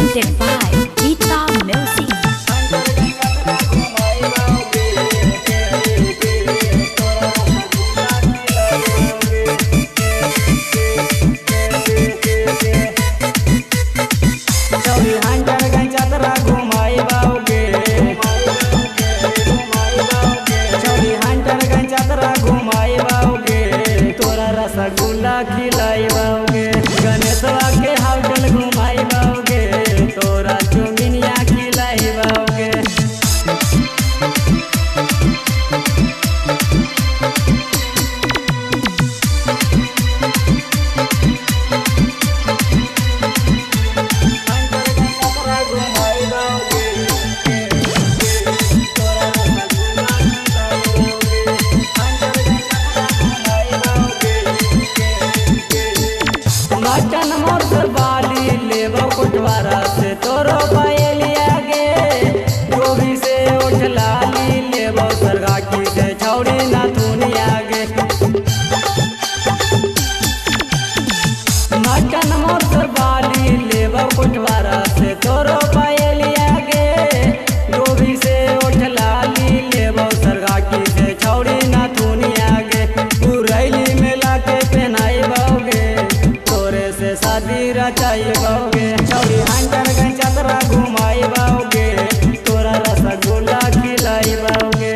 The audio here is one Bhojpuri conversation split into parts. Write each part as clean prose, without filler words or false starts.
presented by Geeta Music. Rasgulla खिलाई बाओगे, गणेशवा के होटल घुमाई बाओगे, तोरा चुमिनिया खिलाई बाओगे। मटन मोटर बाली लेबो कुटवारा से तोरो पायलिया गे, गोभी से उठ लाली लेबो सरगाकी से छौड़ी ना दुनिया गे। मटन मोटर बाली लेबो कुटवारा से तोरो पायलिया गे, गोभी से उठ लाली लेबो सरगाकी से छौड़ी ना दुनिया गे। उरैली में लाके पहनाई बाओगे, शादी रचाई बाओगे, छौड़ी हंटर गंचतरा घुमाई बाओगे, तोरा रसगुल्ला खिलाई बाओगे।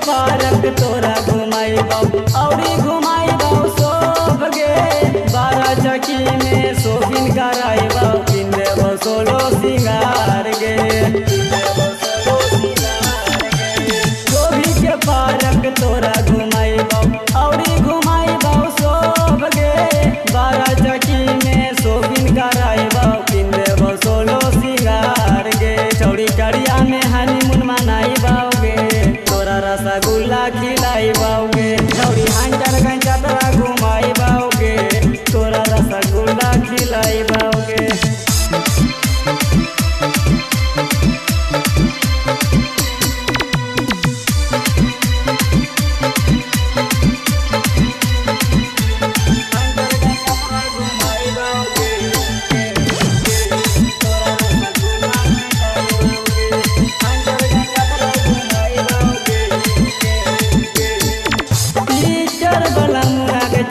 पार्क तोरा घुमाई बाऊ औरी घुमाई बाऊ सोब गे, 12 चकी में शोपिंग कराई बाऊ, किन देबो सोलो सिंगार गे। गोभी के पार्क तोरा घुमाई बाऊ औरी घुमाई बाऊ सोब गे, 12 चकी में शोपिंग कराई बाऊ, किन देबो सोलो सिंगार गे। चौड़ी कड़िया में हनीमून मनाई बाओगे, रसगुल्ला खिलाई बाओगे, छौड़ी हंटर गंचतरा घुमाई बाओगे, तोरा रसगुल्ला खिलाई बाओगे।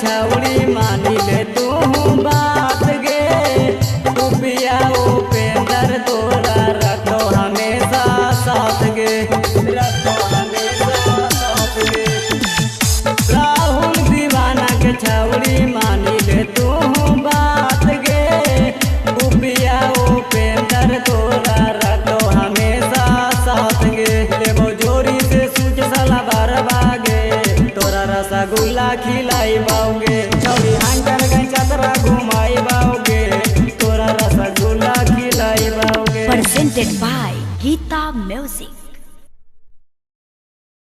छौड़ी मानी ले तू बात गे, रुपया उपेंद्र तोरा रखो हमेशा साथ गे, रखो हमेशा साथ गे। राहुल दीवाना के छौड़ी मानी ले तू बात गे, रुपया उपेंद्र तोरा रखो हमेशा साथ गे। लेबो जोरी से सूच साला बागे, तोरा रसगुल्ला खिलाई बाओगे, छौड़ी हंटर गंचतरा घुमाई बाओगे, तोरा रसगुल्ला खिलाई बाओगे। Presented by Geeta Music.